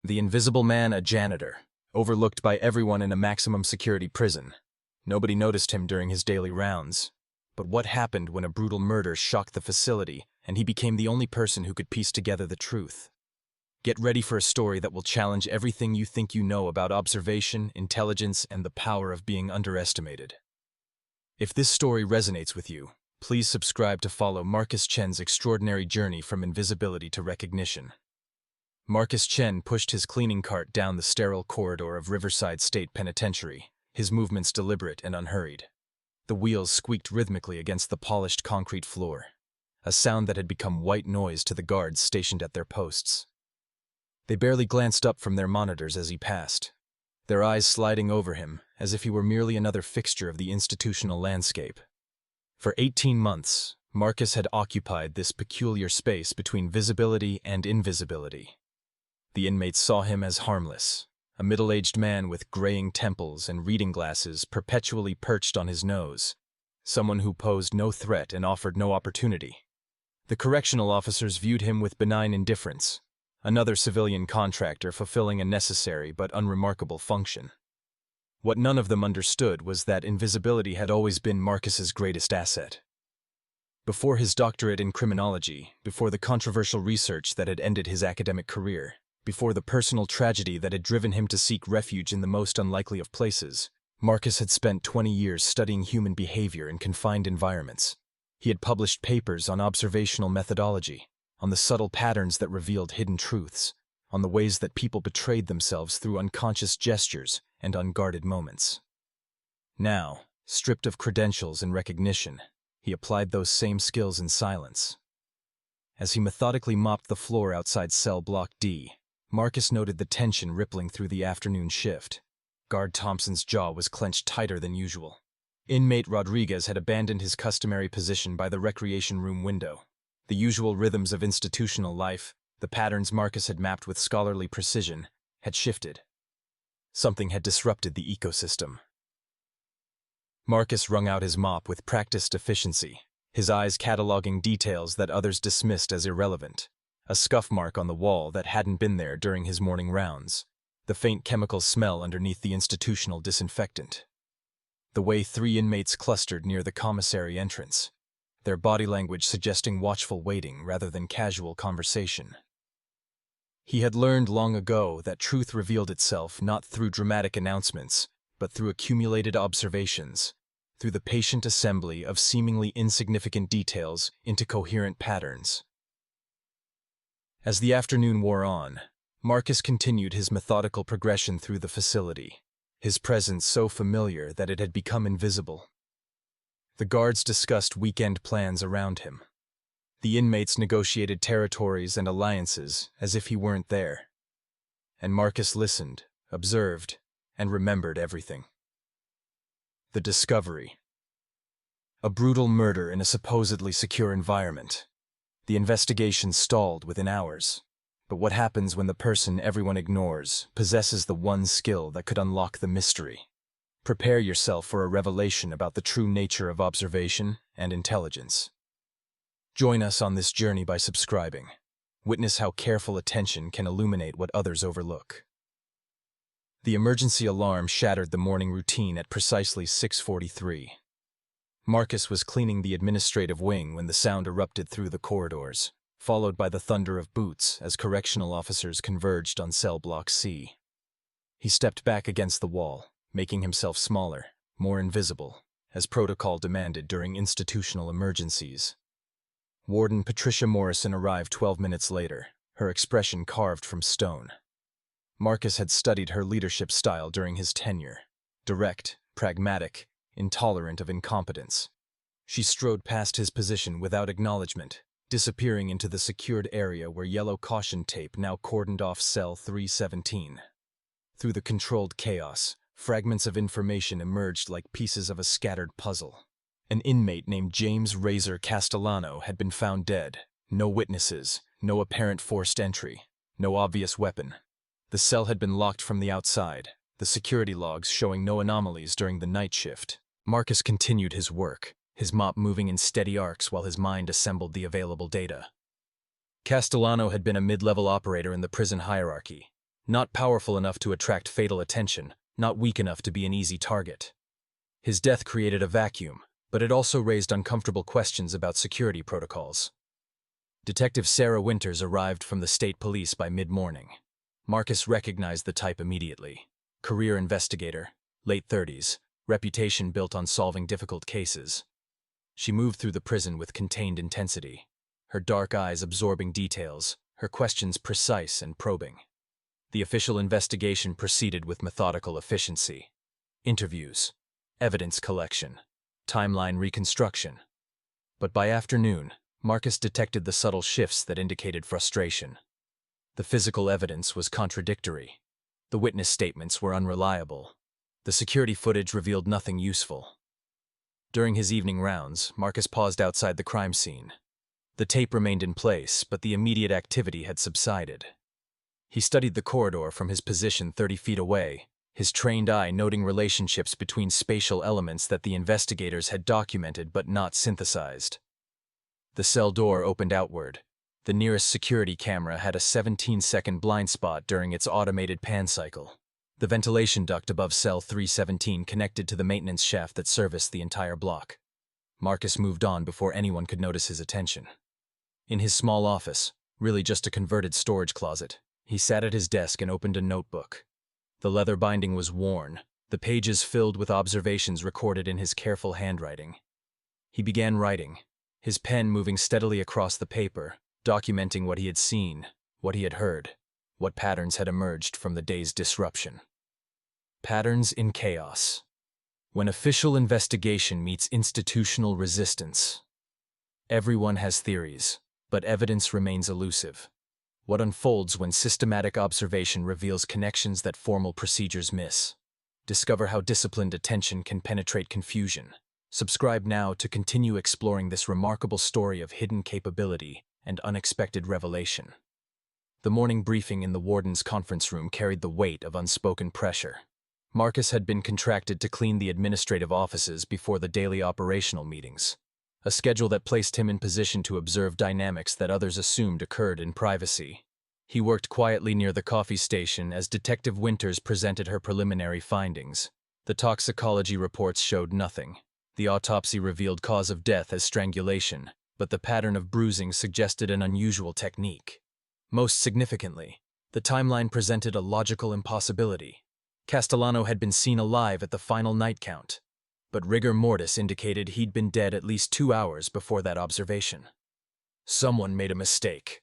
The Invisible Man, a janitor, overlooked by everyone in a maximum security prison. Nobody noticed him during his daily rounds. But what happened when a brutal murder shocked the facility and he became the only person who could piece together the truth? Get ready for a story that will challenge everything you think you know about observation, intelligence, and the power of being underestimated. If this story resonates with you, please subscribe to follow Marcus Chen's extraordinary journey from invisibility to recognition. Marcus Chen pushed his cleaning cart down the sterile corridor of Riverside State Penitentiary, his movements deliberate and unhurried. The wheels squeaked rhythmically against the polished concrete floor, a sound that had become white noise to the guards stationed at their posts. They barely glanced up from their monitors as he passed, their eyes sliding over him as if he were merely another fixture of the institutional landscape. For 18 months, Marcus had occupied this peculiar space between visibility and invisibility. The inmates saw him as harmless, a middle-aged man with graying temples and reading glasses perpetually perched on his nose, someone who posed no threat and offered no opportunity. The correctional officers viewed him with benign indifference, another civilian contractor fulfilling a necessary but unremarkable function. What none of them understood was that invisibility had always been Marcus's greatest asset. Before his doctorate in criminology, before the controversial research that had ended his academic career, before the personal tragedy that had driven him to seek refuge in the most unlikely of places, Marcus had spent 20 years studying human behavior in confined environments. He had published papers on observational methodology, on the subtle patterns that revealed hidden truths, on the ways that people betrayed themselves through unconscious gestures and unguarded moments. Now, stripped of credentials and recognition, he applied those same skills in silence. As he methodically mopped the floor outside cell block D, Marcus noted the tension rippling through the afternoon shift. Guard Thompson's jaw was clenched tighter than usual. Inmate Rodriguez had abandoned his customary position by the recreation room window. The usual rhythms of institutional life, the patterns Marcus had mapped with scholarly precision, had shifted. Something had disrupted the ecosystem. Marcus wrung out his mop with practiced efficiency, his eyes cataloging details that others dismissed as irrelevant. A scuff mark on the wall that hadn't been there during his morning rounds. The faint chemical smell underneath the institutional disinfectant. The way 3 inmates clustered near the commissary entrance, their body language suggesting watchful waiting rather than casual conversation. He had learned long ago that truth revealed itself not through dramatic announcements, but through accumulated observations, through the patient assembly of seemingly insignificant details into coherent patterns. As the afternoon wore on, Marcus continued his methodical progression through the facility, his presence so familiar that it had become invisible. The guards discussed weekend plans around him. The inmates negotiated territories and alliances as if he weren't there. And Marcus listened, observed, and remembered everything. The discovery. A brutal murder in a supposedly secure environment. The investigation stalled within hours. But what happens when the person everyone ignores possesses the one skill that could unlock the mystery? Prepare yourself for a revelation about the true nature of observation and intelligence. Join us on this journey by subscribing. Witness how careful attention can illuminate what others overlook. The emergency alarm shattered the morning routine at precisely 6:43. Marcus was cleaning the administrative wing when the sound erupted through the corridors, followed by the thunder of boots as correctional officers converged on cell block C. He stepped back against the wall, making himself smaller, more invisible, as protocol demanded during institutional emergencies. Warden Patricia Morrison arrived 12 minutes later, her expression carved from stone. Marcus had studied her leadership style during his tenure, direct, pragmatic, intolerant of incompetence. She strode past his position without acknowledgement, disappearing into the secured area where yellow caution tape now cordoned off cell 317. Through the controlled chaos, fragments of information emerged like pieces of a scattered puzzle. An inmate named James Razor Castellano had been found dead. No witnesses, no apparent forced entry, no obvious weapon. The cell had been locked from the outside, the security logs showing no anomalies during the night shift. Marcus continued his work, his mop moving in steady arcs while his mind assembled the available data. Castellano had been a mid-level operator in the prison hierarchy, Not powerful enough to attract fatal attention, not weak enough to be an easy target. His death created a vacuum, but it also raised uncomfortable questions about security protocols. Detective Sarah Winters arrived from the state police by mid-morning. Marcus recognized the type immediately. Career investigator, late 30s, reputation built on solving difficult cases. She moved through the prison with contained intensity, her dark eyes absorbing details, her questions precise and probing. The official investigation proceeded with methodical efficiency. Interviews, evidence collection, timeline reconstruction. But by afternoon, Marcus detected the subtle shifts that indicated frustration. The physical evidence was contradictory. The witness statements were unreliable. The security footage revealed nothing useful. During his evening rounds, Marcus paused outside the crime scene. The tape remained in place, but the immediate activity had subsided. He studied the corridor from his position 30 feet away, his trained eye noting relationships between spatial elements that the investigators had documented but not synthesized. The cell door opened outward. The nearest security camera had a 17-second blind spot during its automated pan cycle. The ventilation duct above cell 317 connected to the maintenance shaft that serviced the entire block. Marcus moved on before anyone could notice his attention. In his small office, really just a converted storage closet, he sat at his desk and opened a notebook. The leather binding was worn, the pages filled with observations recorded in his careful handwriting. He began writing, his pen moving steadily across the paper, documenting what he had seen, what he had heard, what patterns had emerged from the day's disruption. Patterns in chaos. When official investigation meets institutional resistance. Everyone has theories, but evidence remains elusive. What unfolds when systematic observation reveals connections that formal procedures miss? Discover how disciplined attention can penetrate confusion. Subscribe now to continue exploring this remarkable story of hidden capability and unexpected revelation. The morning briefing in the warden's conference room carried the weight of unspoken pressure. Marcus had been contracted to clean the administrative offices before the daily operational meetings, a schedule that placed him in position to observe dynamics that others assumed occurred in privacy. He worked quietly near the coffee station as Detective Winters presented her preliminary findings. The toxicology reports showed nothing. The autopsy revealed cause of death as strangulation, but the pattern of bruising suggested an unusual technique. Most significantly, the timeline presented a logical impossibility. Castellano had been seen alive at the final night count, but rigor mortis indicated he'd been dead at least 2 hours before that observation. Someone made a mistake,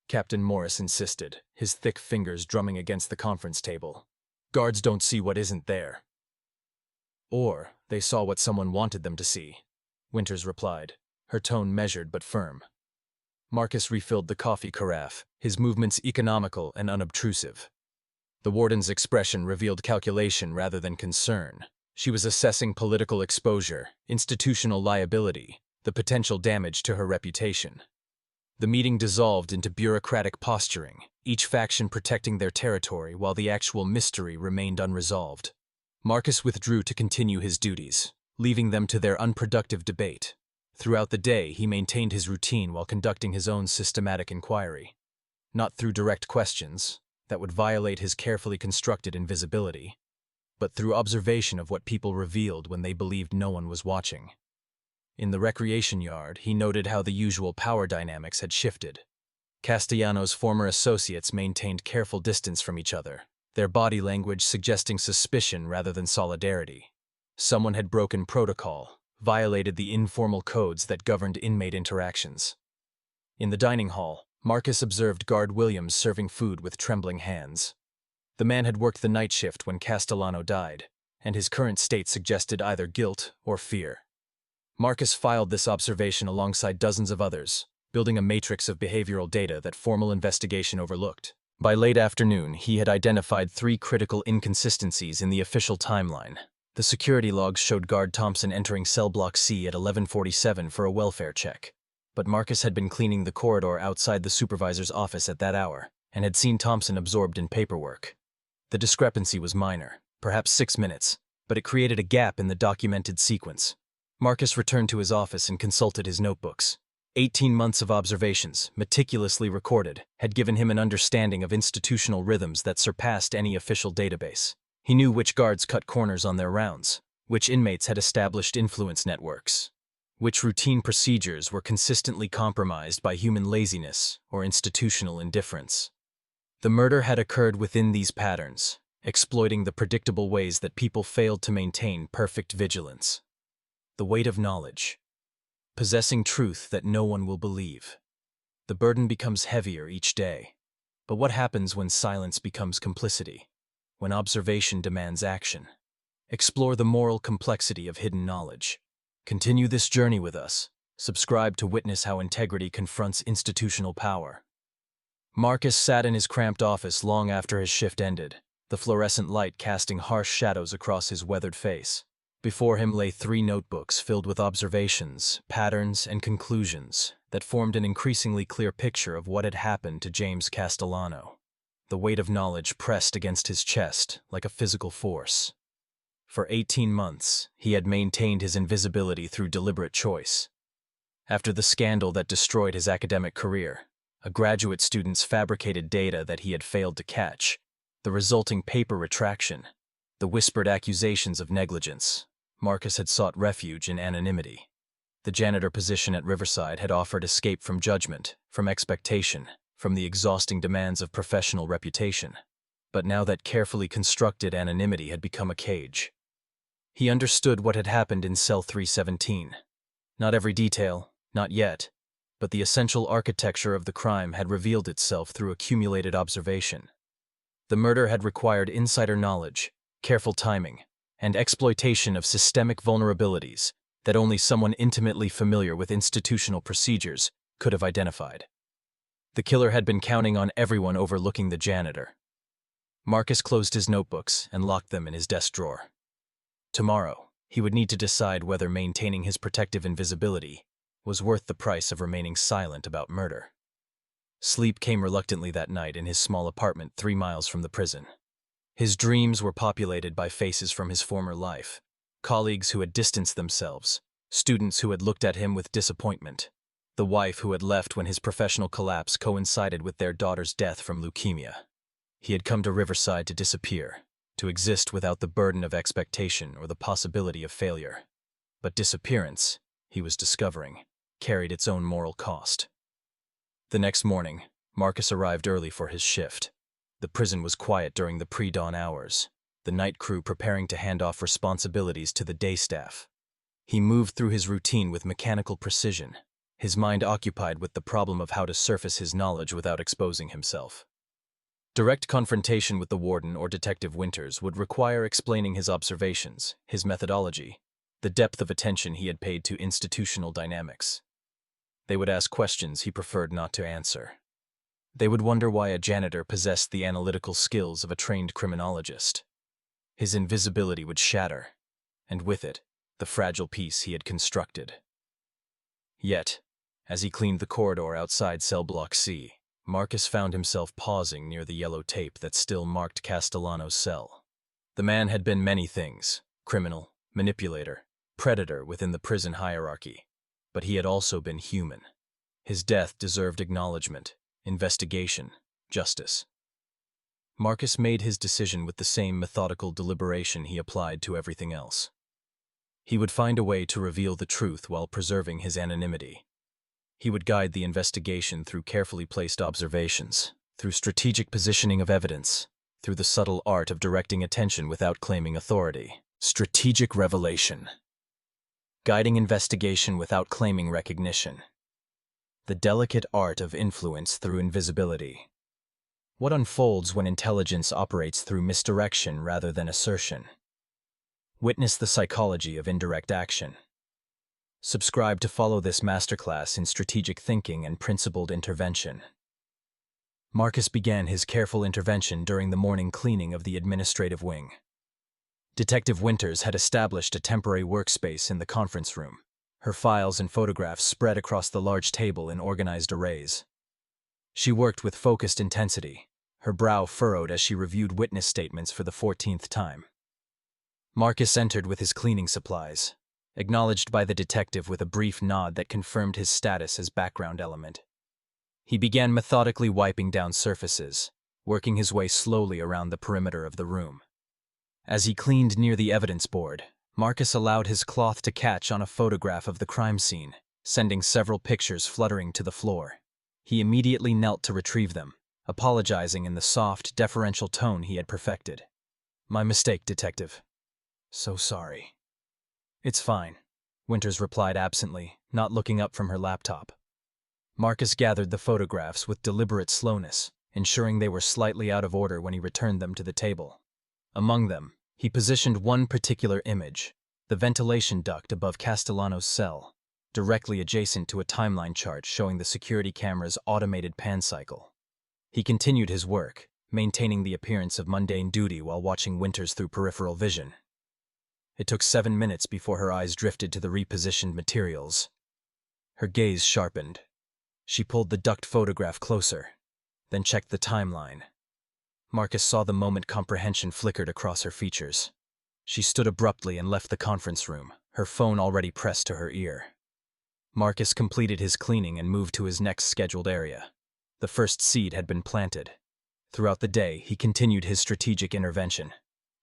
Captain Morris insisted, his thick fingers drumming against the conference table. Guards don't see what isn't there. Or they saw what someone wanted them to see, Winters replied, her tone measured but firm. Marcus refilled the coffee carafe, his movements economical and unobtrusive. The warden's expression revealed calculation rather than concern. She was assessing political exposure, institutional liability, the potential damage to her reputation. The meeting dissolved into bureaucratic posturing, each faction protecting their territory while the actual mystery remained unresolved. Marcus withdrew to continue his duties, leaving them to their unproductive debate. Throughout the day, he maintained his routine while conducting his own systematic inquiry. Not through direct questions, that would violate his carefully constructed invisibility, but through observation of what people revealed when they believed no one was watching. In the recreation yard, he noted how the usual power dynamics had shifted. Castellano's former associates maintained careful distance from each other, their body language suggesting suspicion rather than solidarity. Someone had broken protocol, violated the informal codes that governed inmate interactions. In the dining hall, Marcus observed Guard Williams serving food with trembling hands. The man had worked the night shift when Castellano died, and his current state suggested either guilt or fear. Marcus filed this observation alongside dozens of others, building a matrix of behavioral data that formal investigation overlooked. By late afternoon, he had identified 3 critical inconsistencies in the official timeline. The security logs showed Guard Thompson entering cell block C at 11:47 for a welfare check, but Marcus had been cleaning the corridor outside the supervisor's office at that hour, and had seen Thompson absorbed in paperwork. The discrepancy was minor, perhaps 6 minutes, but it created a gap in the documented sequence. Marcus returned to his office and consulted his notebooks. 18 months of observations, meticulously recorded, had given him an understanding of institutional rhythms that surpassed any official database. He knew which guards cut corners on their rounds, which inmates had established influence networks, which routine procedures were consistently compromised by human laziness or institutional indifference. The murder had occurred within these patterns, exploiting the predictable ways that people failed to maintain perfect vigilance. The weight of knowledge. Possessing truth that no one will believe. The burden becomes heavier each day. But what happens when silence becomes complicity? When observation demands action? Explore the moral complexity of hidden knowledge. Continue this journey with us. Subscribe to witness how integrity confronts institutional power. Marcus sat in his cramped office long after his shift ended, the fluorescent light casting harsh shadows across his weathered face. Before him lay 3 notebooks filled with observations, patterns, and conclusions that formed an increasingly clear picture of what had happened to James Castellano. The weight of knowledge pressed against his chest like a physical force. For 18 months, he had maintained his invisibility through deliberate choice. After the scandal that destroyed his academic career, a graduate student's fabricated data that he had failed to catch, the resulting paper retraction, the whispered accusations of negligence, Marcus had sought refuge in anonymity. The janitor position at Riverside had offered escape from judgment, from expectation, from the exhausting demands of professional reputation. But now that carefully constructed anonymity had become a cage. He understood what had happened in cell 317. Not every detail, not yet, but the essential architecture of the crime had revealed itself through accumulated observation. The murder had required insider knowledge, careful timing, and exploitation of systemic vulnerabilities that only someone intimately familiar with institutional procedures could have identified. The killer had been counting on everyone overlooking the janitor. Marcus closed his notebooks and locked them in his desk drawer. Tomorrow, he would need to decide whether maintaining his protective invisibility was worth the price of remaining silent about murder. Sleep came reluctantly that night in his small apartment 3 miles from the prison. His dreams were populated by faces from his former life, colleagues who had distanced themselves, students who had looked at him with disappointment, the wife who had left when his professional collapse coincided with their daughter's death from leukemia. He had come to Riverside to disappear, to exist without the burden of expectation or the possibility of failure. But disappearance, he was discovering, carried its own moral cost. The next morning, Marcus arrived early for his shift. The prison was quiet during the pre-dawn hours, the night crew preparing to hand off responsibilities to the day staff. He moved through his routine with mechanical precision, his mind occupied with the problem of how to surface his knowledge without exposing himself. Direct confrontation with the warden or Detective Winters would require explaining his observations, his methodology, the depth of attention he had paid to institutional dynamics. They would ask questions he preferred not to answer. They would wonder why a janitor possessed the analytical skills of a trained criminologist. His invisibility would shatter, and with it, the fragile peace he had constructed. Yet, as he cleaned the corridor outside cell block C, Marcus found himself pausing near the yellow tape that still marked Castellano's cell. The man had been many things: criminal, manipulator, predator within the prison hierarchy. But he had also been human. His death deserved acknowledgement, investigation, justice. Marcus made his decision with the same methodical deliberation he applied to everything else. He would find a way to reveal the truth while preserving his anonymity. He would guide the investigation through carefully placed observations, through strategic positioning of evidence, through the subtle art of directing attention without claiming authority. Strategic revelation. Guiding investigation without claiming recognition. The delicate art of influence through invisibility. What unfolds when intelligence operates through misdirection rather than assertion? Witness the psychology of indirect action. Subscribe to follow this masterclass in strategic thinking and principled intervention. Marcus began his careful intervention during the morning cleaning of the administrative wing. Detective Winters had established a temporary workspace in the conference room, her files and photographs spread across the large table in organized arrays. She worked with focused intensity, her brow furrowed as she reviewed witness statements for the 14th time. Marcus entered with his cleaning supplies, acknowledged by the detective with a brief nod that confirmed his status as background element. He began methodically wiping down surfaces, working his way slowly around the perimeter of the room. As he cleaned near the evidence board, Marcus allowed his cloth to catch on a photograph of the crime scene, sending several pictures fluttering to the floor. He immediately knelt to retrieve them, apologizing in the soft, deferential tone he had perfected. "My mistake, Detective. So sorry." "It's fine," Winters replied absently, not looking up from her laptop. Marcus gathered the photographs with deliberate slowness, ensuring they were slightly out of order when he returned them to the table. Among them, he positioned one particular image, the ventilation duct above Castellano's cell, directly adjacent to a timeline chart showing the security camera's automated pan cycle. He continued his work, maintaining the appearance of mundane duty while watching Winters through peripheral vision. It took 7 minutes before her eyes drifted to the repositioned materials. Her gaze sharpened. She pulled the duct photograph closer, then checked the timeline. Marcus saw the moment comprehension flickered across her features. She stood abruptly and left the conference room, her phone already pressed to her ear. Marcus completed his cleaning and moved to his next scheduled area. The first seed had been planted. Throughout the day, he continued his strategic intervention.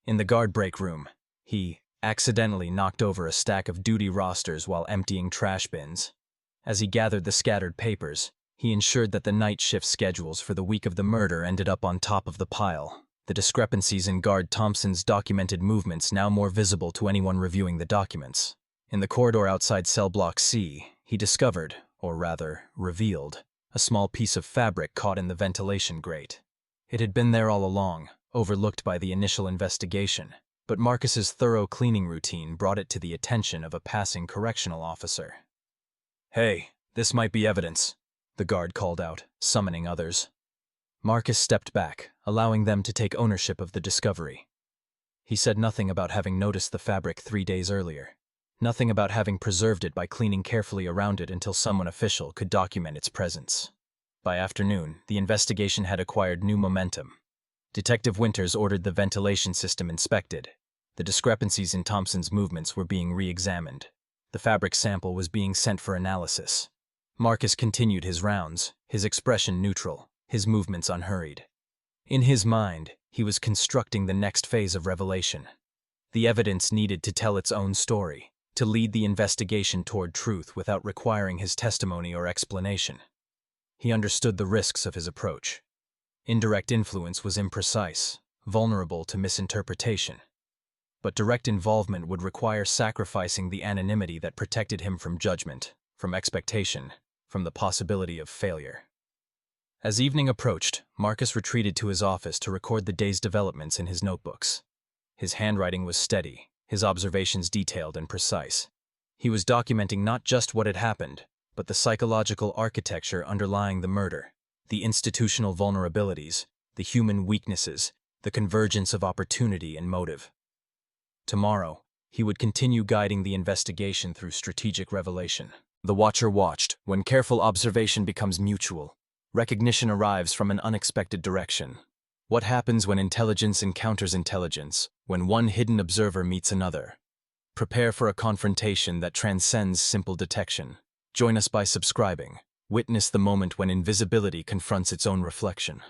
In the guard break room, he accidentally knocked over a stack of duty rosters while emptying trash bins. As he gathered the scattered papers, he ensured that the night shift schedules for the week of the murder ended up on top of the pile, the discrepancies in Guard Thompson's documented movements now more visible to anyone reviewing the documents. In the corridor outside cell block C, he discovered, or rather, revealed, a small piece of fabric caught in the ventilation grate. It had been there all along, overlooked by the initial investigation, but Marcus's thorough cleaning routine brought it to the attention of a passing correctional officer. "Hey, this might be evidence," the guard called out, summoning others. Marcus stepped back, allowing them to take ownership of the discovery. He said nothing about having noticed the fabric 3 days earlier. Nothing about having preserved it by cleaning carefully around it until someone official could document its presence. By afternoon, the investigation had acquired new momentum. Detective Winters ordered the ventilation system inspected. The discrepancies in Thompson's movements were being re-examined. The fabric sample was being sent for analysis. Marcus continued his rounds, his expression neutral, his movements unhurried. In his mind, he was constructing the next phase of revelation. The evidence needed to tell its own story, to lead the investigation toward truth without requiring his testimony or explanation. He understood the risks of his approach. Indirect influence was imprecise, vulnerable to misinterpretation. But direct involvement would require sacrificing the anonymity that protected him from judgment, from expectation, from the possibility of failure. As evening approached, Marcus retreated to his office to record the day's developments in his notebooks. His handwriting was steady, his observations detailed and precise. He was documenting not just what had happened, but the psychological architecture underlying the murder, the institutional vulnerabilities, the human weaknesses, the convergence of opportunity and motive. Tomorrow, he would continue guiding the investigation through strategic revelation. The watcher watched. When careful observation becomes mutual, recognition arrives from an unexpected direction. What happens when intelligence encounters intelligence, when one hidden observer meets another? Prepare for a confrontation that transcends simple detection. Join us by subscribing. Witness the moment when invisibility confronts its own reflection.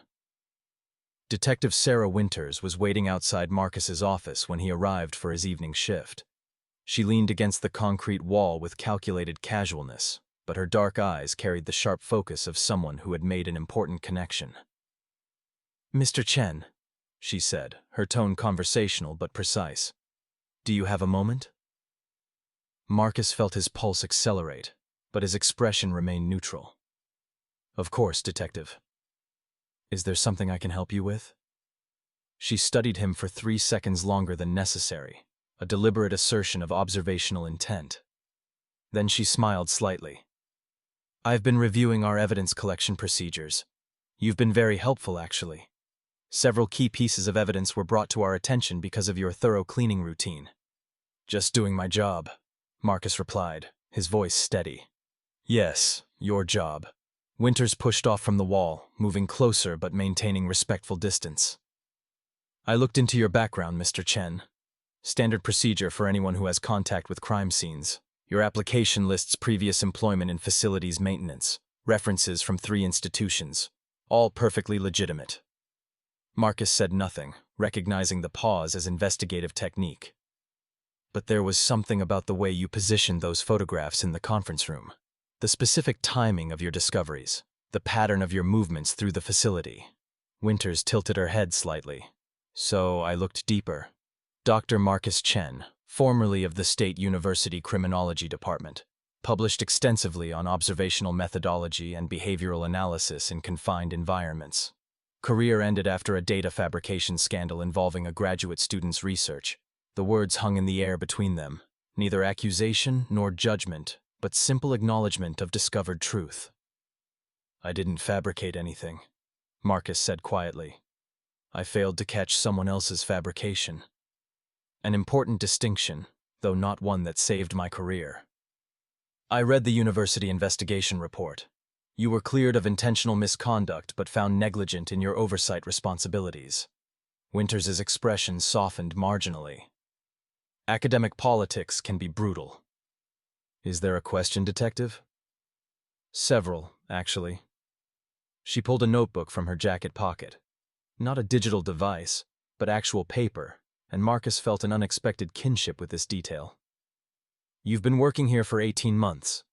Detective Sarah Winters was waiting outside Marcus's office when he arrived for his evening shift. She leaned against the concrete wall with calculated casualness, but her dark eyes carried the sharp focus of someone who had made an important connection. "Mr. Chen," she said, her tone conversational but precise. "Do you have a moment?" Marcus felt his pulse accelerate, but his expression remained neutral. "Of course, Detective. Is there something I can help you with?" She studied him for 3 seconds longer than necessary, a deliberate assertion of observational intent. Then she smiled slightly. "I've been reviewing our evidence collection procedures. You've been very helpful, actually. Several key pieces of evidence were brought to our attention because of your thorough cleaning routine." "Just doing my job," Marcus replied, his voice steady. "Yes, your job." Winters pushed off from the wall, moving closer but maintaining respectful distance. "I looked into your background, Mr. Chen. Standard procedure for anyone who has contact with crime scenes. Your application lists previous employment in facilities maintenance, references from 3 institutions, all perfectly legitimate. Marcus said nothing, recognizing the pause as investigative technique. But there was something about the way you positioned those photographs in the conference room. The specific timing of your discoveries, the pattern of your movements through the facility. Winters tilted her head slightly. So I looked deeper. Dr. Marcus Chen, formerly of the State University Criminology Department, published extensively on observational methodology and behavioral analysis in confined environments. Career ended after a data fabrication scandal involving a graduate student's research. The words hung in the air between them, neither accusation nor judgment, but simple acknowledgement of discovered truth. I didn't fabricate anything, Marcus said quietly. I failed to catch someone else's fabrication. An important distinction, though not one that saved my career. I read the university investigation report. You were cleared of intentional misconduct but found negligent in your oversight responsibilities. Winters' expression softened marginally. Academic politics can be brutal. Is there a question, Detective? Several, actually. She pulled a notebook from her jacket pocket. Not a digital device, but actual paper, and Marcus felt an unexpected kinship with this detail. You've been working here for 18 months.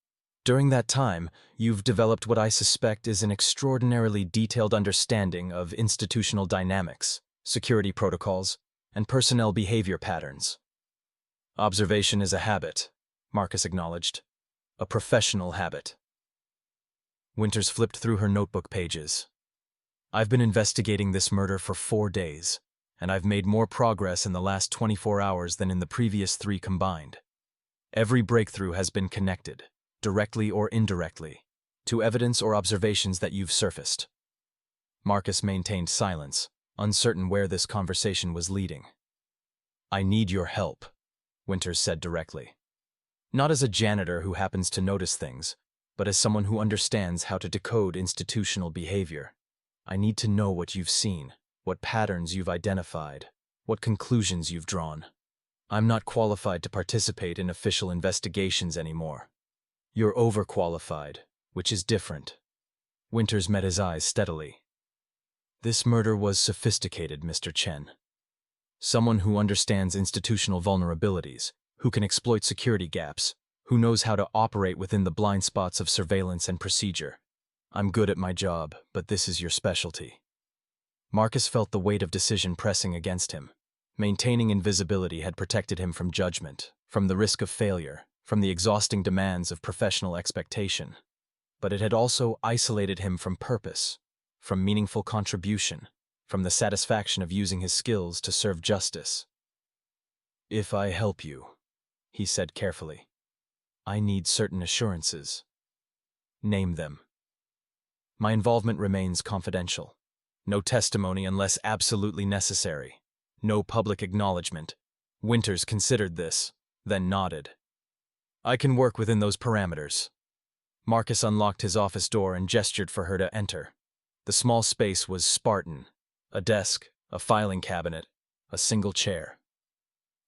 During that time, you've developed what I suspect is an extraordinarily detailed understanding of institutional dynamics, security protocols, and personnel behavior patterns. Observation is a habit, Marcus acknowledged. A professional habit. Winters flipped through her notebook pages. I've been investigating this murder for 4 days, and I've made more progress in the last 24 hours than in the previous 3 combined. Every breakthrough has been connected, directly or indirectly, to evidence or observations that you've surfaced. Marcus maintained silence, uncertain where this conversation was leading. I need your help, Winters said directly. Not as a janitor who happens to notice things, but as someone who understands how to decode institutional behavior. I need to know what you've seen, what patterns you've identified, what conclusions you've drawn. I'm not qualified to participate in official investigations anymore. You're overqualified, which is different. Winters met his eyes steadily. This murder was sophisticated, Mr. Chen. Someone who understands institutional vulnerabilities, who can exploit security gaps, who knows how to operate within the blind spots of surveillance and procedure. I'm good at my job, but this is your specialty. Marcus felt the weight of decision pressing against him. Maintaining invisibility had protected him from judgment, from the risk of failure, from the exhausting demands of professional expectation. But it had also isolated him from purpose, from meaningful contribution, from the satisfaction of using his skills to serve justice. If I help you, he said carefully, I need certain assurances. Name them. My involvement remains confidential. No testimony unless absolutely necessary. No public acknowledgement. Winters considered this, then nodded. I can work within those parameters. Marcus unlocked his office door and gestured for her to enter. The small space was Spartan. A desk, a filing cabinet, a single chair.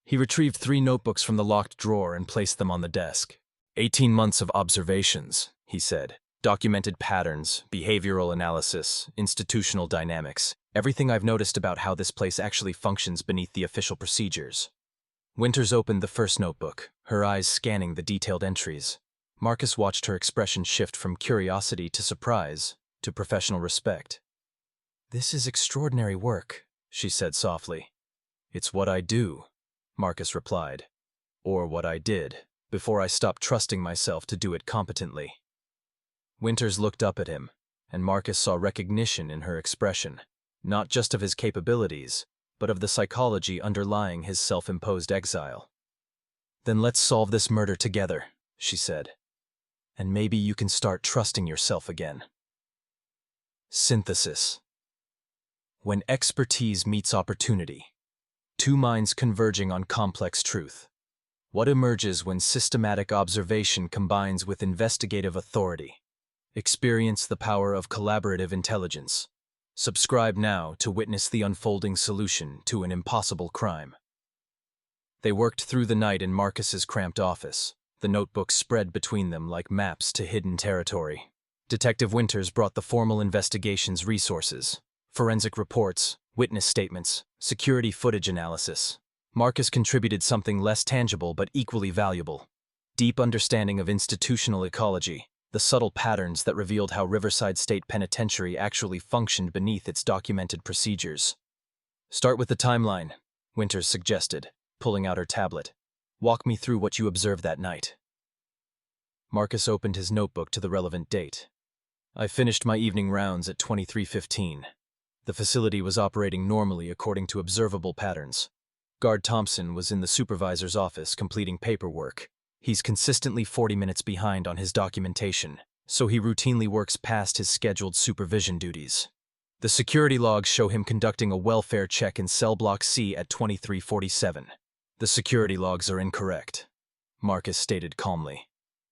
He retrieved 3 notebooks from the locked drawer and placed them on the desk. 18 months of observations, he said. Documented patterns, behavioral analysis, institutional dynamics, everything I've noticed about how this place actually functions beneath the official procedures. Winters opened the first notebook, her eyes scanning the detailed entries. Marcus watched her expression shift from curiosity to surprise, to professional respect. This is extraordinary work, she said softly. It's what I do, Marcus replied. Or what I did, before I stopped trusting myself to do it competently. Winters looked up at him, and Marcus saw recognition in her expression, not just of his capabilities, but of the psychology underlying his self-imposed exile. Then let's solve this murder together, she said. And maybe you can start trusting yourself again. Synthesis. When expertise meets opportunity, 2 minds converging on complex truth. What emerges when systematic observation combines with investigative authority? Experience the power of collaborative intelligence. Subscribe now to witness the unfolding solution to an impossible crime. They worked through the night in Marcus's cramped office, the notebooks spread between them like maps to hidden territory. Detective Winters brought the formal investigation's resources: forensic reports, witness statements, security footage analysis. Marcus contributed something less tangible but equally valuable: deep understanding of institutional ecology, the subtle patterns that revealed how Riverside State Penitentiary actually functioned beneath its documented procedures. "Start with the timeline," Winters suggested, pulling out her tablet. "Walk me through what you observed that night." Marcus opened his notebook to the relevant date. "I finished my evening rounds at 23:15. The facility was operating normally according to observable patterns. Guard Thompson was in the supervisor's office completing paperwork. He's consistently 40 minutes behind on his documentation, so he routinely works past his scheduled supervision duties. The security logs show him conducting a welfare check in cell block C at 23:47. "The security logs are incorrect," Marcus stated calmly.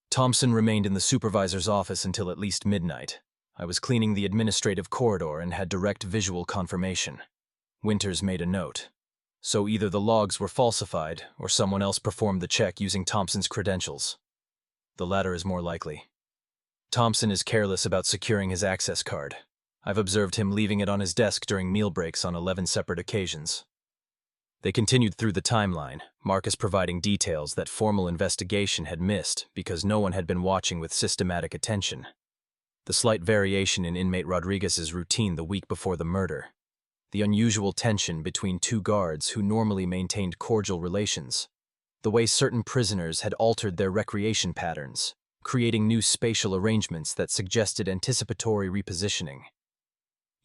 "Thompson remained in the supervisor's office until at least midnight. I was cleaning the administrative corridor and had direct visual confirmation." Winters made a note. "So either the logs were falsified or someone else performed the check using Thompson's credentials. The latter is more likely. Thompson is careless about securing his access card. I've observed him leaving it on his desk during meal breaks on 11 separate occasions." They continued through the timeline, Marcus providing details that formal investigation had missed because no one had been watching with systematic attention. The slight variation in inmate Rodriguez's routine the week before the murder. The unusual tension between two guards who normally maintained cordial relations. The way certain prisoners had altered their recreation patterns, creating new spatial arrangements that suggested anticipatory repositioning.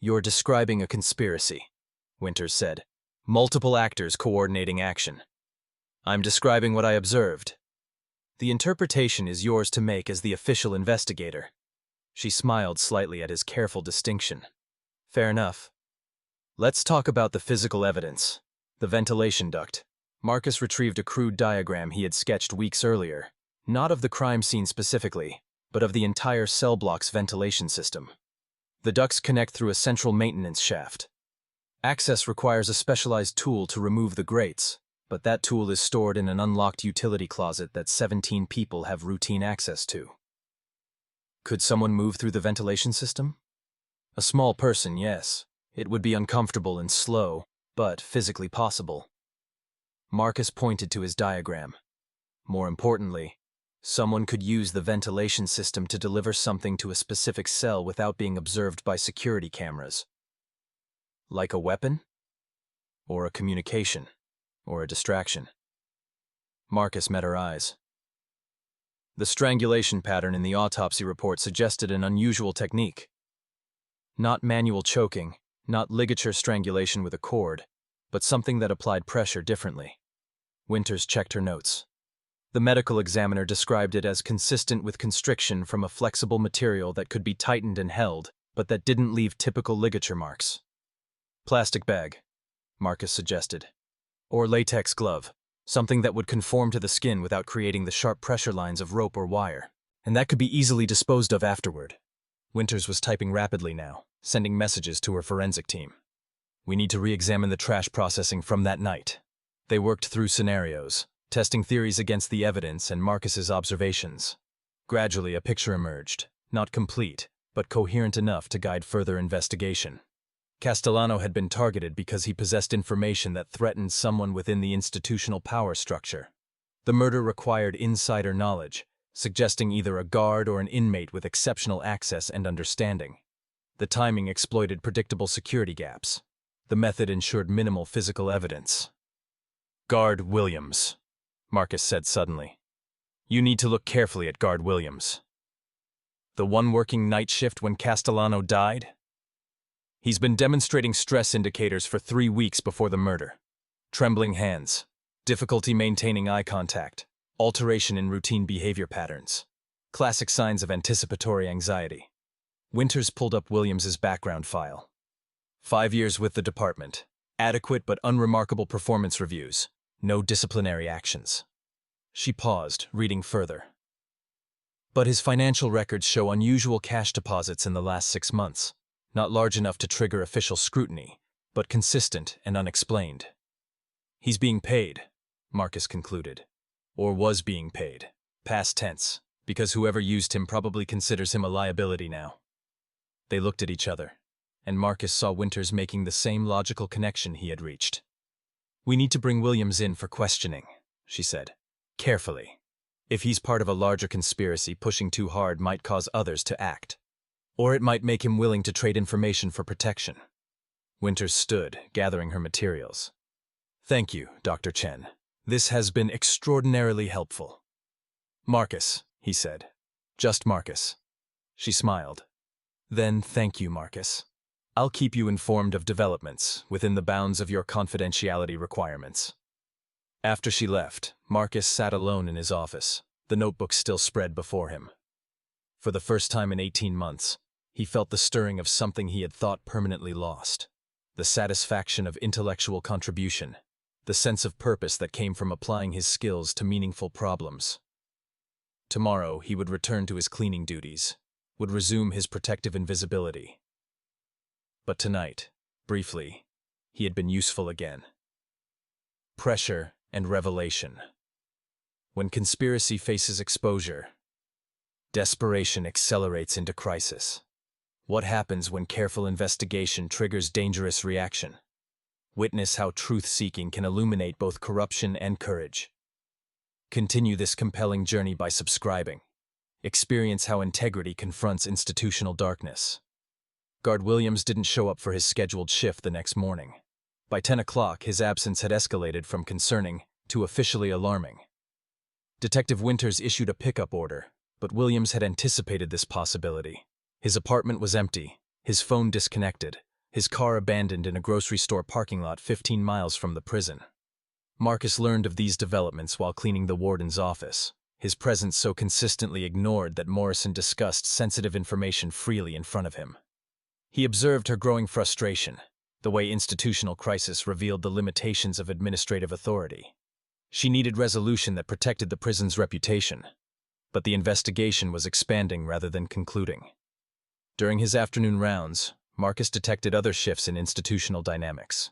"You're describing a conspiracy," Winters said. "Multiple actors coordinating action. I'm describing what I observed. The interpretation is yours to make as the official investigator." She smiled slightly at his careful distinction. "Fair enough. Let's talk about the physical evidence. The ventilation duct." Marcus retrieved a crude diagram he had sketched weeks earlier, not of the crime scene specifically, but of the entire cell block's ventilation system. The ducts connect through a central maintenance shaft. Access requires a specialized tool to remove the grates, but that tool is stored in an unlocked utility closet that 17 people have routine access to. Could someone move through the ventilation system? A small person, yes. It would be uncomfortable and slow, but physically possible. Marcus pointed to his diagram. More importantly, someone could use the ventilation system to deliver something to a specific cell without being observed by security cameras. Like a weapon? Or a communication? Or a distraction? Marcus met her eyes. The strangulation pattern in the autopsy report suggested an unusual technique. Not manual choking, not ligature strangulation with a cord, but something that applied pressure differently. Winters checked her notes. The medical examiner described it as consistent with constriction from a flexible material that could be tightened and held, but that didn't leave typical ligature marks. "Plastic bag," Marcus suggested. "Or latex glove, something that would conform to the skin without creating the sharp pressure lines of rope or wire. And that could be easily disposed of afterward." Winters was typing rapidly now, sending messages to her forensic team. "We need to re-examine the trash processing from that night." They worked through scenarios, testing theories against the evidence and Marcus's observations. Gradually, a picture emerged, not complete, but coherent enough to guide further investigation. Castellano had been targeted because he possessed information that threatened someone within the institutional power structure. The murder required insider knowledge, suggesting either a guard or an inmate with exceptional access and understanding. The timing exploited predictable security gaps. The method ensured minimal physical evidence. "Guard Williams," Marcus said suddenly. "You need to look carefully at Guard Williams. The one working night shift when Castellano died? He's been demonstrating stress indicators for 3 weeks before the murder. Trembling hands, difficulty maintaining eye contact, alteration in routine behavior patterns. Classic signs of anticipatory anxiety." Winters pulled up Williams's background file. 5 years with the department. Adequate but unremarkable performance reviews. No disciplinary actions. She paused, reading further. But his financial records show unusual cash deposits in the last 6 months. Not large enough to trigger official scrutiny, but consistent and unexplained. He's being paid. Marcus concluded. Or was being paid. Past tense, because whoever used him probably considers him a liability now. They looked at each other, and Marcus saw Winters making the same logical connection he had reached. "We need to bring Williams in for questioning," she said. "Carefully. If he's part of a larger conspiracy, pushing too hard might cause others to act. Or it might make him willing to trade information for protection." Winters stood, gathering her materials. "Thank you, Dr. Chen. This has been extraordinarily helpful." "Marcus," he said. "Just Marcus." She smiled. "Then thank you, Marcus. I'll keep you informed of developments within the bounds of your confidentiality requirements." After she left, Marcus sat alone in his office, the notebook still spread before him. For the first time in 18 months, he felt the stirring of something he had thought permanently lost. The satisfaction of intellectual contribution, the sense of purpose that came from applying his skills to meaningful problems. Tomorrow, he would return to his cleaning duties, would resume his protective invisibility. But tonight, briefly, he had been useful again. Pressure and revelation. When conspiracy faces exposure, desperation accelerates into crisis. What happens when careful investigation triggers dangerous reaction? Witness how truth-seeking can illuminate both corruption and courage. Continue this compelling journey by subscribing. Experience how integrity confronts institutional darkness. Guard Williams didn't show up for his scheduled shift the next morning. By 10 o'clock, his absence had escalated from concerning to officially alarming. Detective Winters issued a pickup order, but Williams had anticipated this possibility. His apartment was empty, his phone disconnected, his car abandoned in a grocery store parking lot 15 miles from the prison. Marcus learned of these developments while cleaning the warden's office, his presence so consistently ignored that Morrison discussed sensitive information freely in front of him. He observed her growing frustration, the way institutional crisis revealed the limitations of administrative authority. She needed resolution that protected the prison's reputation, but the investigation was expanding rather than concluding. During his afternoon rounds, Marcus detected other shifts in institutional dynamics.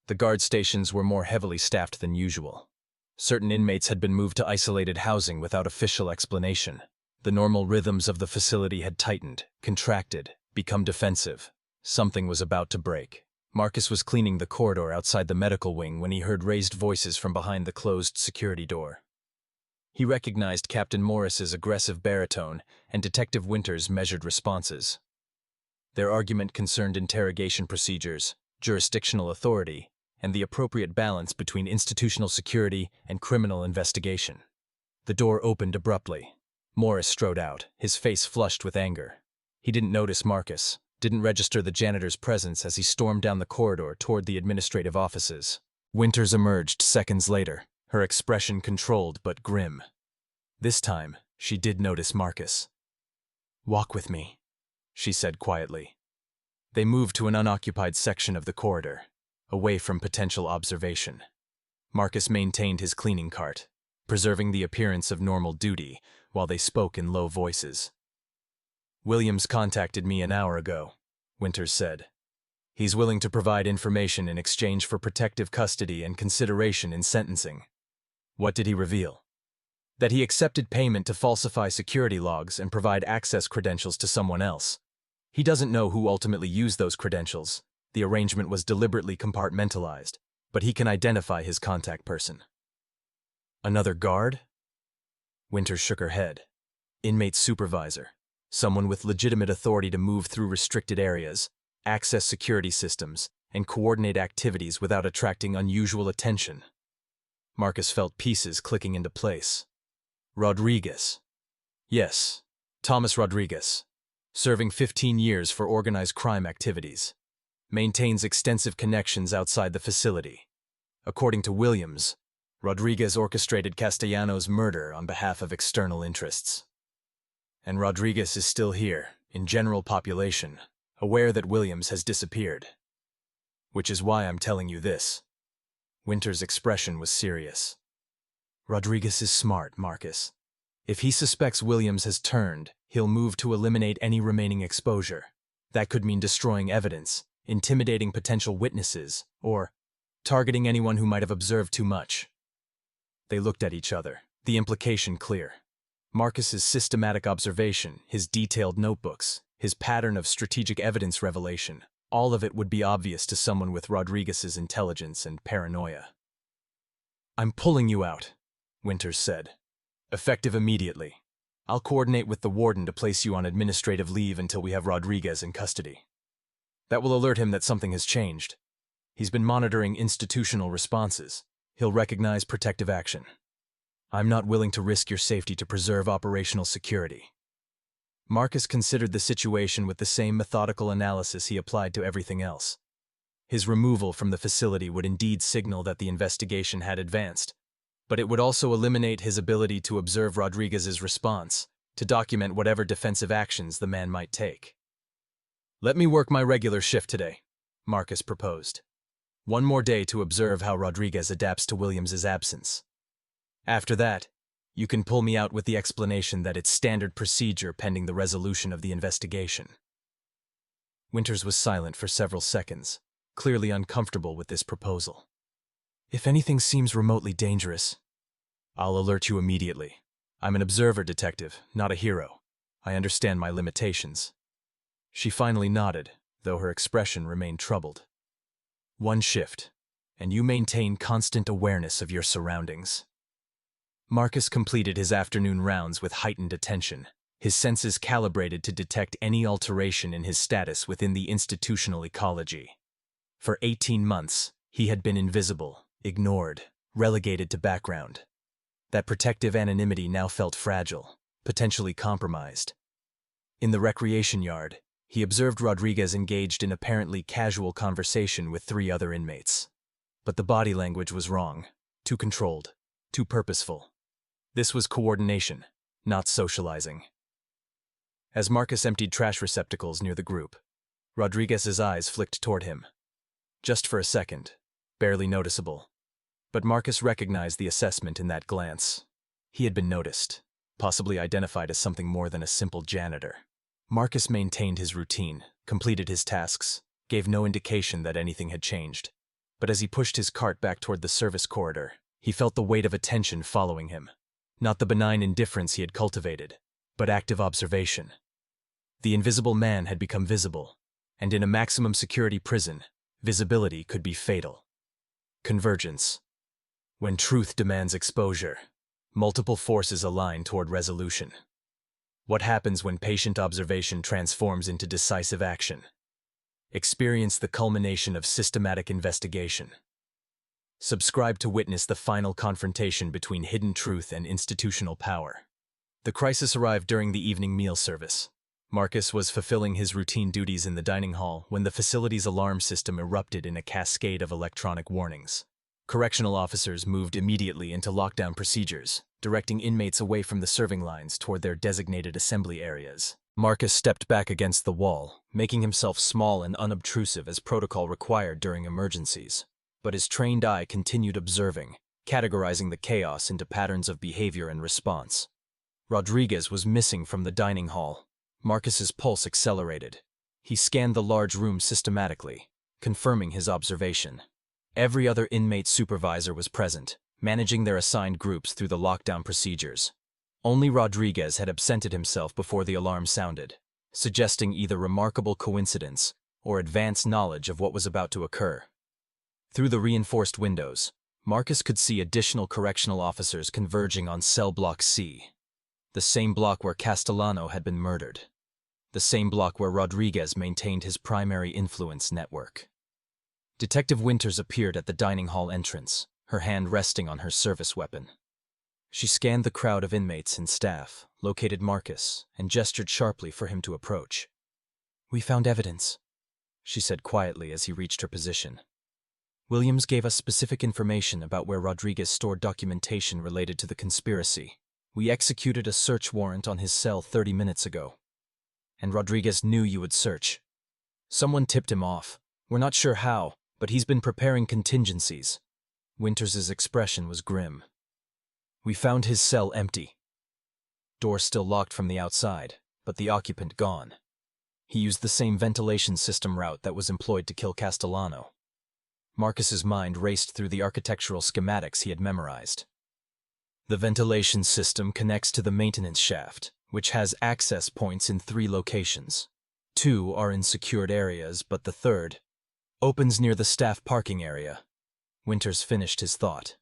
The guard stations were more heavily staffed than usual. Certain inmates had been moved to isolated housing without official explanation. The normal rhythms of the facility had tightened, contracted, become defensive. Something was about to break. Marcus was cleaning the corridor outside the medical wing when he heard raised voices from behind the closed security door. He recognized Captain Morris's aggressive baritone and Detective Winters' measured responses. Their argument concerned interrogation procedures, jurisdictional authority, and the appropriate balance between institutional security and criminal investigation. The door opened abruptly. Morris strode out, his face flushed with anger. He didn't notice Marcus, didn't register the janitor's presence as he stormed down the corridor toward the administrative offices. Winters emerged seconds later, her expression controlled but grim. This time, she did notice Marcus. "Walk with me," she said quietly. They moved to an unoccupied section of the corridor, away from potential observation. Marcus maintained his cleaning cart, preserving the appearance of normal duty while they spoke in low voices. "Williams contacted me an hour ago," Winters said. "He's willing to provide information in exchange for protective custody and consideration in sentencing." "What did he reveal?" "That he accepted payment to falsify security logs and provide access credentials to someone else. He doesn't know who ultimately used those credentials. The arrangement was deliberately compartmentalized, but he can identify his contact person." "Another guard?" Winters shook her head. "Inmate supervisor. Someone with legitimate authority to move through restricted areas, access security systems, and coordinate activities without attracting unusual attention." Marcus felt pieces clicking into place. "Rodriguez." "Yes, Thomas Rodriguez. Serving 15 years for organized crime activities. Maintains extensive connections outside the facility. According to Williams, Rodriguez orchestrated Castellano's murder on behalf of external interests. And Rodriguez is still here, in general population, aware that Williams has disappeared. Which is why I'm telling you this." Winters' expression was serious. "Rodriguez is smart, Marcus. If he suspects Williams has turned, he'll move to eliminate any remaining exposure. That could mean destroying evidence, intimidating potential witnesses, or targeting anyone who might have observed too much. They looked at each other, the implication clear. Marcus's systematic observation, his detailed notebooks, his pattern of strategic evidence revelation, all of it would be obvious to someone with Rodriguez's intelligence and paranoia. "I'm pulling you out," Winters said. "Effective immediately. I'll coordinate with the warden to place you on administrative leave until we have Rodriguez in custody. That will alert him that something has changed. He's been monitoring institutional responses. He'll recognize protective action. I'm not willing to risk your safety to preserve operational security." Marcus considered the situation with the same methodical analysis he applied to everything else. His removal from the facility would indeed signal that the investigation had advanced, but it would also eliminate his ability to observe Rodriguez's response, to document whatever defensive actions the man might take. "Let me work my regular shift today," Marcus proposed. "One more day to observe how Rodriguez adapts to Williams's absence. After that, you can pull me out with the explanation that it's standard procedure pending the resolution of the investigation." Winters was silent for several seconds, clearly uncomfortable with this proposal. "If anything seems remotely dangerous, I'll alert you immediately. I'm an observer detective, not a hero. I understand my limitations." She finally nodded, though her expression remained troubled. "One shift, and you maintain constant awareness of your surroundings." Marcus completed his afternoon rounds with heightened attention, his senses calibrated to detect any alteration in his status within the institutional ecology. For 18 months, he had been invisible, ignored, relegated to background. That protective anonymity now felt fragile, potentially compromised. In the recreation yard, he observed Rodriguez engaged in apparently casual conversation with 3 other inmates. But the body language was wrong, too controlled, too purposeful. This was coordination, not socializing. As Marcus emptied trash receptacles near the group, Rodriguez's eyes flicked toward him. Just for a second, barely noticeable. But Marcus recognized the assessment in that glance. He had been noticed, possibly identified as something more than a simple janitor. Marcus maintained his routine, completed his tasks, gave no indication that anything had changed. But as he pushed his cart back toward the service corridor, he felt the weight of attention following him. Not the benign indifference he had cultivated, but active observation. The invisible man had become visible, and in a maximum security prison, visibility could be fatal. Convergence. When truth demands exposure, multiple forces align toward resolution. What happens when patient observation transforms into decisive action? Experience the culmination of systematic investigation. Subscribe to witness the final confrontation between hidden truth and institutional power. The crisis arrived during the evening meal service. Marcus was fulfilling his routine duties in the dining hall when the facility's alarm system erupted in a cascade of electronic warnings. Correctional officers moved immediately into lockdown procedures, directing inmates away from the serving lines toward their designated assembly areas. Marcus stepped back against the wall, making himself small and unobtrusive as protocol required during emergencies. But his trained eye continued observing, categorizing the chaos into patterns of behavior and response. Rodriguez was missing from the dining hall. Marcus's pulse accelerated. He scanned the large room systematically, confirming his observation. Every other inmate supervisor was present, managing their assigned groups through the lockdown procedures. Only Rodriguez had absented himself before the alarm sounded, suggesting either remarkable coincidence or advanced knowledge of what was about to occur. Through the reinforced windows, Marcus could see additional correctional officers converging on cell block C, the same block where Castellano had been murdered, the same block where Rodriguez maintained his primary influence network. Detective Winters appeared at the dining hall entrance, her hand resting on her service weapon. She scanned the crowd of inmates and staff, located Marcus, and gestured sharply for him to approach. "We found evidence," she said quietly as he reached her position. "Williams gave us specific information about where Rodriguez stored documentation related to the conspiracy. We executed a search warrant on his cell 30 minutes ago. And Rodriguez knew you would search. Someone tipped him off. We're not sure how, but he's been preparing contingencies." Winters's expression was grim. "We found his cell empty. Door still locked from the outside, but the occupant gone. He used the same ventilation system route that was employed to kill Castellano." Marcus's mind raced through the architectural schematics he had memorized. The ventilation system connects to the maintenance shaft, which has access points in 3 locations. 2 are in secured areas, but the third opens near the staff parking area. Winters finished his thought.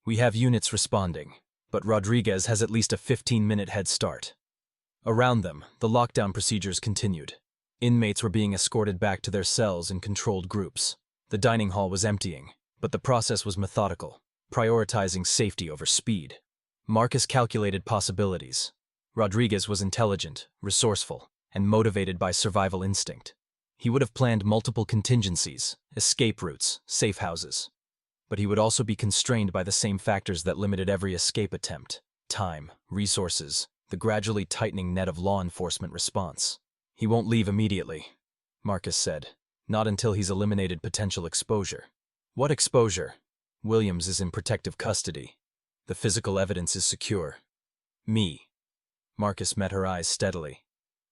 We have units responding, but Rodriguez has at least a 15-minute head start. Around them, the lockdown procedures continued. Inmates were being escorted back to their cells in controlled groups. The dining hall was emptying, but the process was methodical, prioritizing safety over speed. Marcus calculated possibilities. Rodriguez was intelligent, resourceful, and motivated by survival instinct. He would have planned multiple contingencies, escape routes, safe houses. But he would also be constrained by the same factors that limited every escape attempt: time, resources, the gradually tightening net of law enforcement response. He won't leave immediately, Marcus said. Not until he's eliminated potential exposure. What exposure? Williams is in protective custody. The physical evidence is secure. Me. Marcus met her eyes steadily.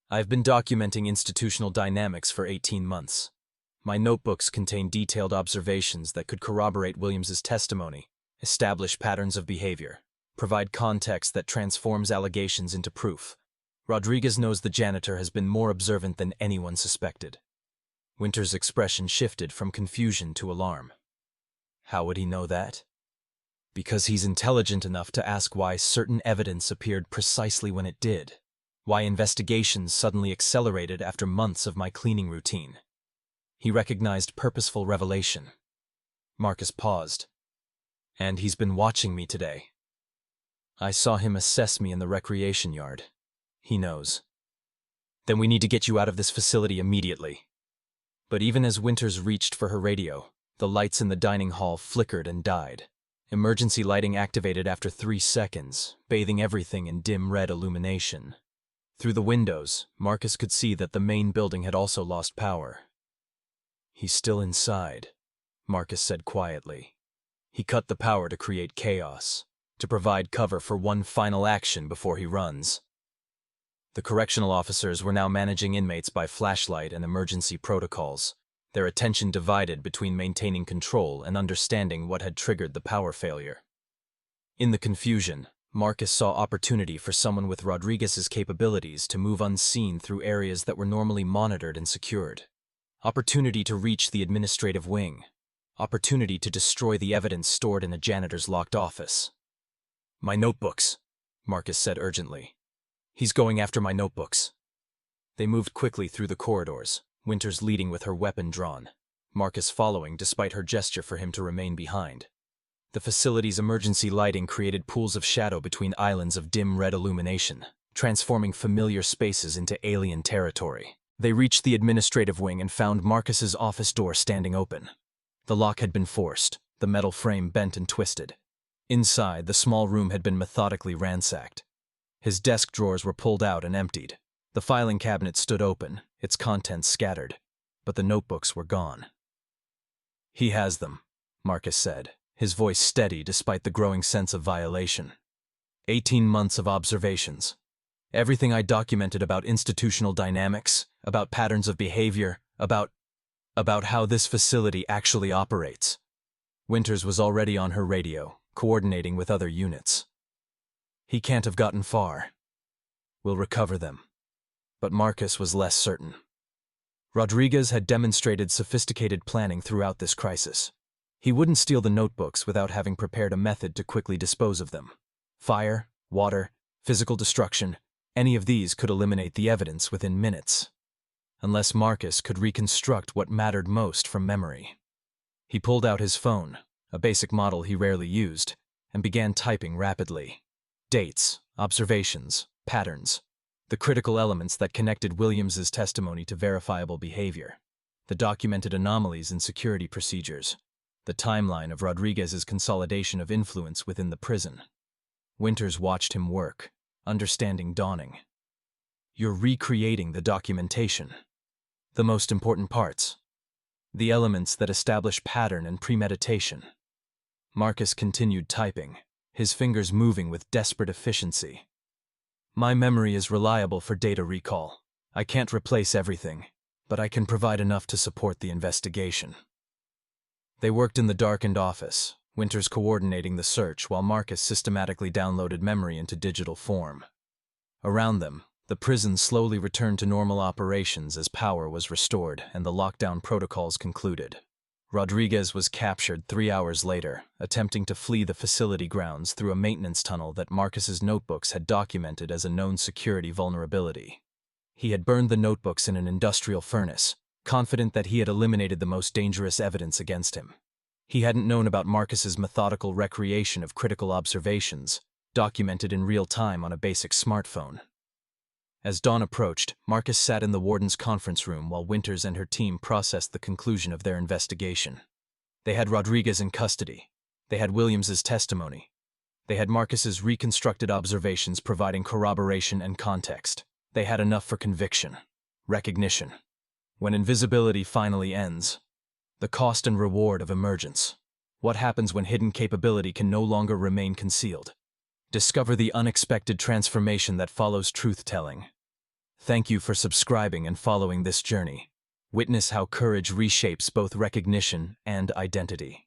I've been documenting institutional dynamics for 18 months. My notebooks contain detailed observations that could corroborate Williams's testimony, establish patterns of behavior, provide context that transforms allegations into proof. Rodriguez knows the janitor has been more observant than anyone suspected. Winter's expression shifted from confusion to alarm. How would he know that? Because he's intelligent enough to ask why certain evidence appeared precisely when it did. Why investigations suddenly accelerated after months of my cleaning routine. He recognized purposeful revelation. Marcus paused. And he's been watching me today. I saw him assess me in the recreation yard. He knows. Then we need to get you out of this facility immediately. But even as Winters reached for her radio, the lights in the dining hall flickered and died. Emergency lighting activated after 3 seconds, bathing everything in dim red illumination. Through the windows, Marcus could see that the main building had also lost power. He's still inside, Marcus said quietly. He cut the power to create chaos, to provide cover for one final action before he runs. The correctional officers were now managing inmates by flashlight and emergency protocols, their attention divided between maintaining control and understanding what had triggered the power failure. In the confusion, Marcus saw opportunity for someone with Rodriguez's capabilities to move unseen through areas that were normally monitored and secured. Opportunity to reach the administrative wing. Opportunity to destroy the evidence stored in a janitor's locked office. My notebooks, Marcus said urgently. He's going after my notebooks. They moved quickly through the corridors, Winters leading with her weapon drawn, Marcus following despite her gesture for him to remain behind. The facility's emergency lighting created pools of shadow between islands of dim red illumination, transforming familiar spaces into alien territory. They reached the administrative wing and found Marcus's office door standing open. The lock had been forced, the metal frame bent and twisted. Inside, the small room had been methodically ransacked. His desk drawers were pulled out and emptied. The filing cabinet stood open, its contents scattered, but the notebooks were gone. He has them, Marcus said, his voice steady despite the growing sense of violation. 18 months of observations. Everything I documented about institutional dynamics, about patterns of behavior, about how this facility actually operates. Winters was already on her radio, coordinating with other units. He can't have gotten far. We'll recover them. But Marcus was less certain. Rodriguez had demonstrated sophisticated planning throughout this crisis. He wouldn't steal the notebooks without having prepared a method to quickly dispose of them. Fire, water, physical destruction, any of these could eliminate the evidence within minutes. Unless Marcus could reconstruct what mattered most from memory. He pulled out his phone, a basic model he rarely used, and began typing rapidly. Dates, observations, patterns, the critical elements that connected Williams's testimony to verifiable behavior, the documented anomalies in security procedures, the timeline of Rodriguez's consolidation of influence within the prison. Winters watched him work, understanding dawning. You're recreating the documentation. The most important parts. The elements that establish pattern and premeditation. Marcus continued typing, his fingers moving with desperate efficiency. My memory is reliable for data recall. I can't replace everything, but I can provide enough to support the investigation. They worked in the darkened office, Winters coordinating the search while Marcus systematically downloaded memory into digital form. Around them, the prison slowly returned to normal operations as power was restored and the lockdown protocols concluded. Rodriguez was captured 3 hours later, attempting to flee the facility grounds through a maintenance tunnel that Marcus's notebooks had documented as a known security vulnerability. He had burned the notebooks in an industrial furnace, confident that he had eliminated the most dangerous evidence against him. He hadn't known about Marcus's methodical recreation of critical observations, documented in real time on a basic smartphone. As dawn approached, Marcus sat in the warden's conference room while Winters and her team processed the conclusion of their investigation. They had Rodriguez in custody. They had Williams's testimony. They had Marcus's reconstructed observations providing corroboration and context. They had enough for conviction, recognition. When invisibility finally ends, the cost and reward of emergence. What happens when hidden capability can no longer remain concealed? Discover the unexpected transformation that follows truth-telling. Thank you for subscribing and following this journey. Witness how courage reshapes both recognition and identity.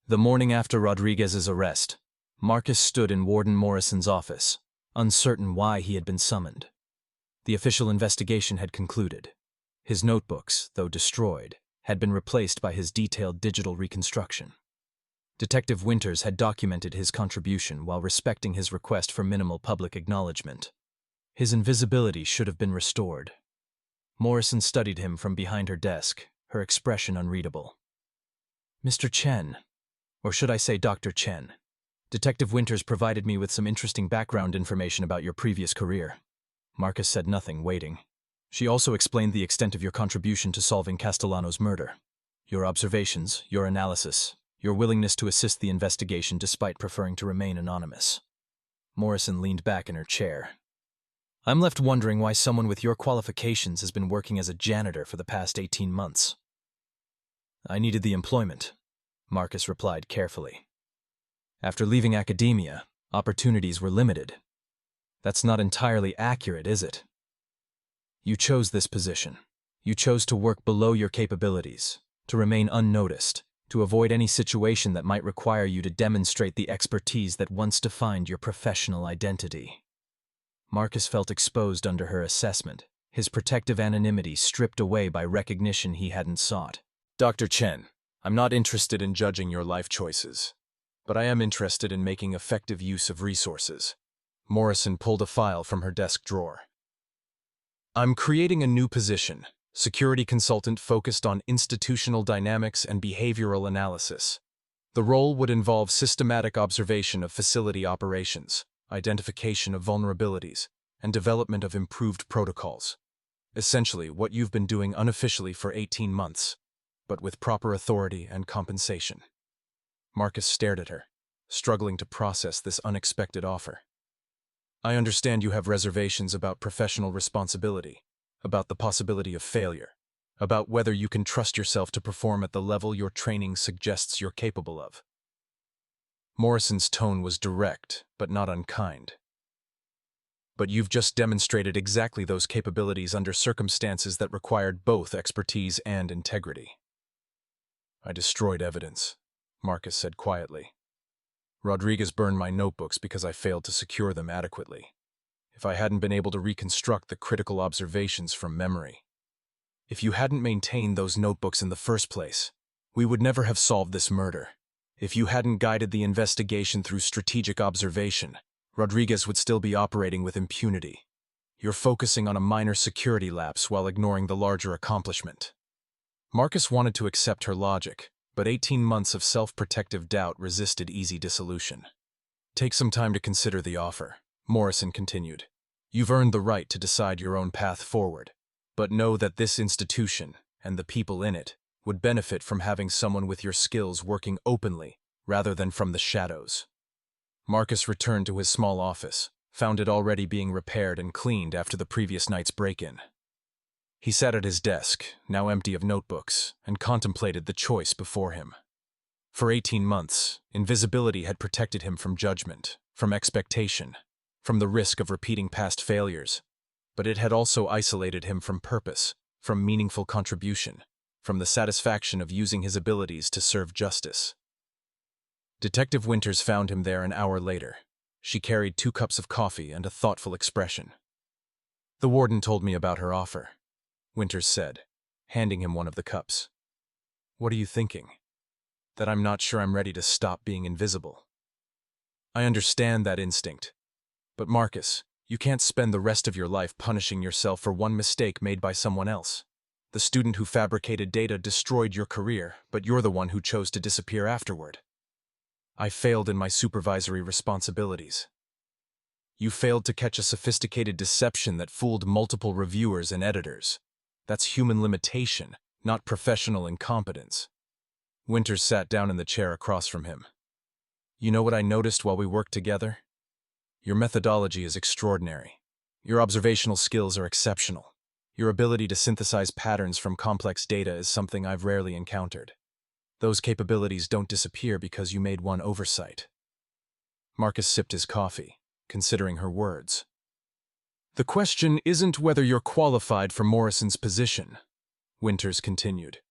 The morning after Rodriguez's arrest, Marcus stood in Warden Morrison's office, uncertain why he had been summoned. The official investigation had concluded. His notebooks, though destroyed, had been replaced by his detailed digital reconstruction. Detective Winters had documented his contribution while respecting his request for minimal public acknowledgement. His invisibility should have been restored. Morrison studied him from behind her desk, her expression unreadable. Mr. Chen, or should I say Dr. Chen, Detective Winters provided me with some interesting background information about your previous career. Marcus said nothing, waiting. She also explained the extent of your contribution to solving Castellano's murder. Your observations, your analysis, your willingness to assist the investigation despite preferring to remain anonymous. Morrison leaned back in her chair. I'm left wondering why someone with your qualifications has been working as a janitor for the past 18 months. I needed the employment, Marcus replied carefully. After leaving academia, opportunities were limited. That's not entirely accurate, is it? You chose this position. You chose to work below your capabilities, to remain unnoticed, to avoid any situation that might require you to demonstrate the expertise that once defined your professional identity. Marcus felt exposed under her assessment, his protective anonymity stripped away by recognition he hadn't sought. Dr. Chen, I'm not interested in judging your life choices, but I am interested in making effective use of resources. Morrison pulled a file from her desk drawer. I'm creating a new position, security consultant focused on institutional dynamics and behavioral analysis. The role would involve systematic observation of facility operations, identification of vulnerabilities, and development of improved protocols. Essentially, what you've been doing unofficially for 18 months, but with proper authority and compensation. Marcus stared at her, struggling to process this unexpected offer. I understand you have reservations about professional responsibility, about the possibility of failure, about whether you can trust yourself to perform at the level your training suggests you're capable of. Morrison's tone was direct, but not unkind. But you've just demonstrated exactly those capabilities under circumstances that required both expertise and integrity. I destroyed evidence, Marcus said quietly. Rodriguez burned my notebooks because I failed to secure them adequately. If I hadn't been able to reconstruct the critical observations from memory. If you hadn't maintained those notebooks in the first place, we would never have solved this murder. If you hadn't guided the investigation through strategic observation, Rodriguez would still be operating with impunity. You're focusing on a minor security lapse while ignoring the larger accomplishment. Marcus wanted to accept her logic, but 18 months of self-protective doubt resisted easy dissolution. Take some time to consider the offer, Morrison continued. You've earned the right to decide your own path forward, but know that this institution, and the people in it, would benefit from having someone with your skills working openly, rather than from the shadows. Marcus returned to his small office, found it already being repaired and cleaned after the previous night's break-in. He sat at his desk, now empty of notebooks, and contemplated the choice before him. For 18 months, invisibility had protected him from judgment, from expectation, from the risk of repeating past failures, but it had also isolated him from purpose, from meaningful contribution, from the satisfaction of using his abilities to serve justice. Detective Winters found him there an hour later. She carried 2 cups of coffee and a thoughtful expression. "The warden told me about her offer," Winters said, handing him one of the cups. "What are you thinking? That I'm not sure I'm ready to stop being invisible." "I understand that instinct. But Marcus, you can't spend the rest of your life punishing yourself for one mistake made by someone else. The student who fabricated data destroyed your career, but you're the one who chose to disappear afterward. I failed in my supervisory responsibilities. You failed to catch a sophisticated deception that fooled multiple reviewers and editors. That's human limitation, not professional incompetence." Winters sat down in the chair across from him. "You know what I noticed while we worked together? Your methodology is extraordinary. Your observational skills are exceptional. Your ability to synthesize patterns from complex data is something I've rarely encountered. Those capabilities don't disappear because you made one oversight." Marcus sipped his coffee, considering her words. "The question isn't whether you're qualified for Morrison's position," Winters continued.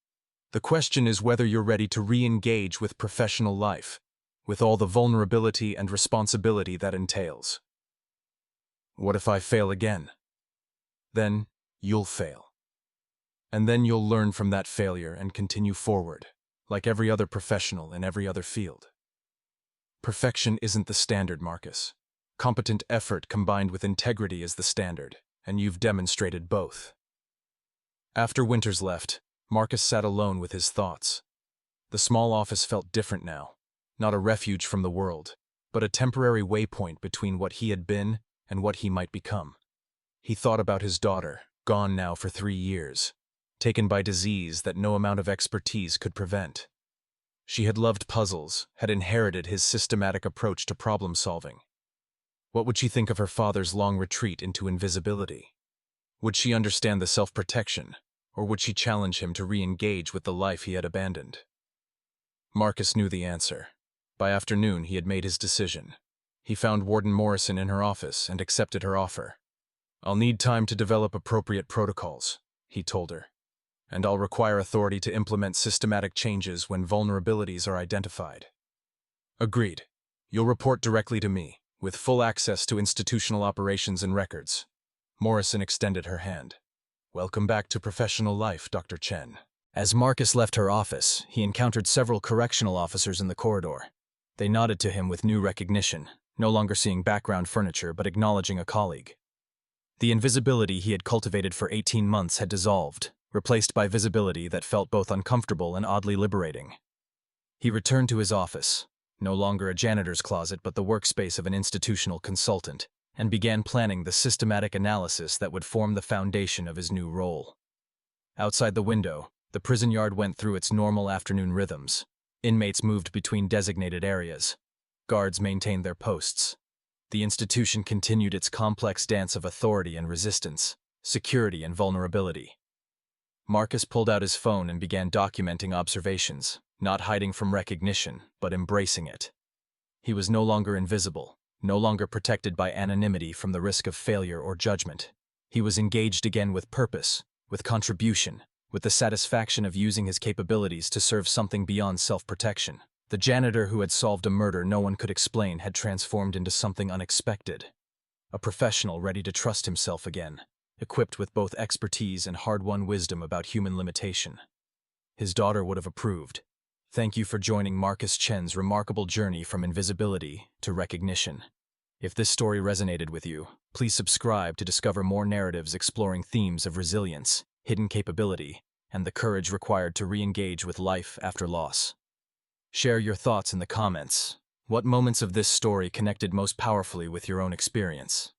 "The question is whether you're ready to re-engage with professional life, with all the vulnerability and responsibility that entails. What if I fail again? Then you'll fail. And then you'll learn from that failure and continue forward, like every other professional in every other field. Perfection isn't the standard, Marcus. Competent effort combined with integrity is the standard, and you've demonstrated both." After Winters left, Marcus sat alone with his thoughts. The small office felt different now. Not a refuge from the world, but a temporary waypoint between what he had been and what he might become. He thought about his daughter, gone now for 3 years, taken by disease that no amount of expertise could prevent. She had loved puzzles, had inherited his systematic approach to problem solving. What would she think of her father's long retreat into invisibility? Would she understand the self-protection, or would she challenge him to re-engage with the life he had abandoned? Marcus knew the answer. By afternoon, he had made his decision. He found Warden Morrison in her office and accepted her offer. "I'll need time to develop appropriate protocols," he told her, "and I'll require authority to implement systematic changes when vulnerabilities are identified." "Agreed. You'll report directly to me, with full access to institutional operations and records." Morrison extended her hand. "Welcome back to professional life, Dr. Chen." As Marcus left her office, he encountered several correctional officers in the corridor. They nodded to him with new recognition, no longer seeing background furniture but acknowledging a colleague. The invisibility he had cultivated for 18 months had dissolved, replaced by visibility that felt both uncomfortable and oddly liberating. He returned to his office, no longer a janitor's closet but the workspace of an institutional consultant, and began planning the systematic analysis that would form the foundation of his new role. Outside the window, the prison yard went through its normal afternoon rhythms. Inmates moved between designated areas. Guards maintained their posts. The institution continued its complex dance of authority and resistance, security and vulnerability. Marcus pulled out his phone and began documenting observations, not hiding from recognition, but embracing it. He was no longer invisible, no longer protected by anonymity from the risk of failure or judgment. He was engaged again with purpose, with contribution, with the satisfaction of using his capabilities to serve something beyond self-protection. The janitor who had solved a murder no one could explain had transformed into something unexpected. A professional ready to trust himself again, equipped with both expertise and hard-won wisdom about human limitation. His daughter would have approved. "Thank you for joining Marcus Chen's remarkable journey from invisibility to recognition. If this story resonated with you, please subscribe to discover more narratives exploring themes of resilience, hidden capability, and the courage required to re-engage with life after loss." Share your thoughts in the comments. What moments of this story connected most powerfully with your own experience?